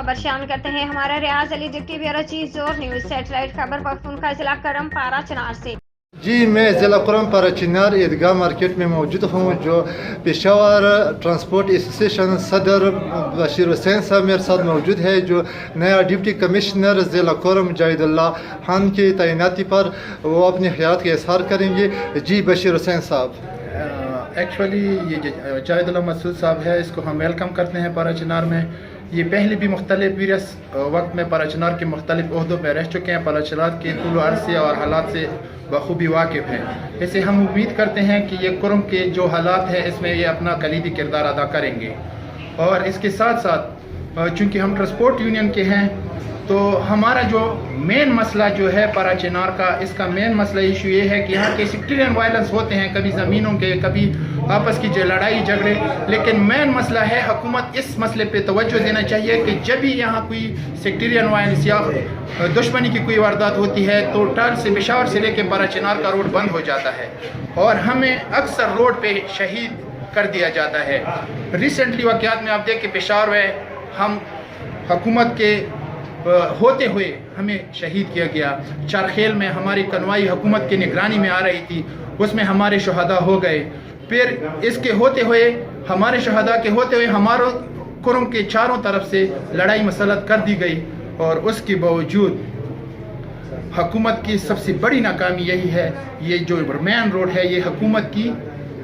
खबर शामिल करते हैं हमारा रियाज अली डिप्टी ब्यूरो चीफ जोर न्यूज सैटेलाइट खबर पख्तूनख्वा जिला करम पारा चनार से। जी, मैं ज़िला करम पारा चिनार ईदगाह मार्केट में मौजूद हूँ, जो पेशावर ट्रांसपोर्ट एसोसिएशन सदर बशीर हुसैन साहब मेरे साथ मौजूद है, जो नया डिप्टी कमिश्नर ज़िला करम जाहिदुल्लाह खान की तैनाती पर वो अपने ख्याल का इजहार करेंगे। जी बशीर हुसैन साहब। एक्चुअली ये जाहिदुल्लाह मसूद साहब है, इसको हम वेलकम करते हैं पारा चिनार में। ये पहले भी मुख्तलिफ वीरियस वक्त में पारा चिनार के मुख्तलिफ ओहदों पर रह चुके हैं, पारा चिनार के तूल अरसे और हालात से बखूबी वाकिफ़ हैं। ऐसे हम उम्मीद करते हैं कि ये कुरम के जो हालात हैं इसमें ये अपना कलीदी किरदार अदा करेंगे। और इसके साथ साथ चूँकि हम ट्रांसपोर्ट यूनियन के हैं, तो हमारा जो मेन मसला जो है पारा चिनार का, इसका मेन मसला इशू ये है कि यहाँ के सेक्टरियन वायलेंस होते हैं, कभी ज़मीनों के, कभी आपस की जो लड़ाई झगड़े। लेकिन मेन मसला है हुकूमत इस मसले पे तवज्जो देना चाहिए कि जब भी यहाँ कोई सेक्टरियन वायलेंस या दुश्मनी की कोई वारदात होती है तो टाल से पेशावर से लेके पारा चिनार का रोड बंद हो जाता है और हमें अक्सर रोड पे शहीद कर दिया जाता है। रिसेंटली वाक़यात में आप देख के पेशावर में हम हुकूमत के होते हुए हमें शहीद किया गया। चारखेल में हमारी कनवाई हुकूमत की निगरानी में आ रही थी, उसमें हमारे शहादा हो गए। फिर इसके होते हुए, हमारे शहादा के होते हुए हमारों कुरम के चारों तरफ से लड़ाई मसलत कर दी गई और उसके बावजूद हुकूमत की सबसे बड़ी नाकामी यही है, ये जो मेन रोड है ये हुकूमत की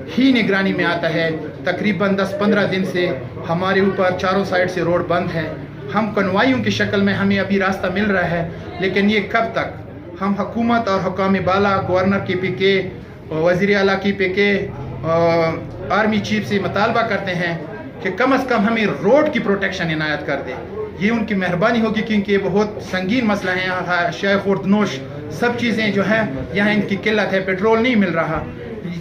ही निगरानी में आता है। तकरीबन 10-15 दिन से हमारे ऊपर चारों साइड से रोड बंद है। हम कनवाइयों की शक्ल में हमें अभी रास्ता मिल रहा है, लेकिन ये कब तक? हम हुकूमत और हुकाम बाला, गवर्नर की पीके, वज़ीर आला की पीके, आर्मी चीफ से मुतालबा करते हैं कि कम से कम हमें रोड की प्रोटेक्शन इनायत कर दे। ये उनकी मेहरबानी होगी, क्योंकि ये बहुत संगीन मसला है। यहाँ शेख खुर्दनोश सब चीज़ें जो हैं यहाँ इनकी किल्लत है, पेट्रोल नहीं मिल रहा।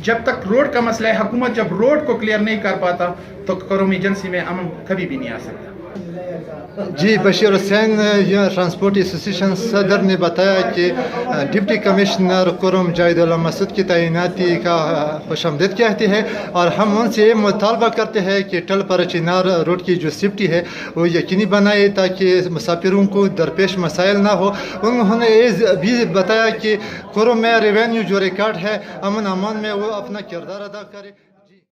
जब तक रोड का मसला है, हुकूमत जब रोड को क्लियर नहीं कर पाता तो करम एजेंसी में अमन कभी भी नहीं आ सकता। जी बशीर हुसैन ट्रांसपोर्ट एसोसिएशन सदर ने बताया कि डिप्टी कमिश्नर कुरम जाहिदुल्लाह मसूद की तैनाती का खुशामदीद कहते हैं और हम उनसे मुतालबा करते हैं कि टल पारा चिनार रोड की जो सेफ्टी है वो यकीनी बनाए ताकि मुसाफिरों को दरपेश मसाइल ना हो। उन्होंने ये भी बताया कि कुरम में रेवेन्यू जो रिकॉर्ड है अमन अमान में वो अपना किरदार अदा करे।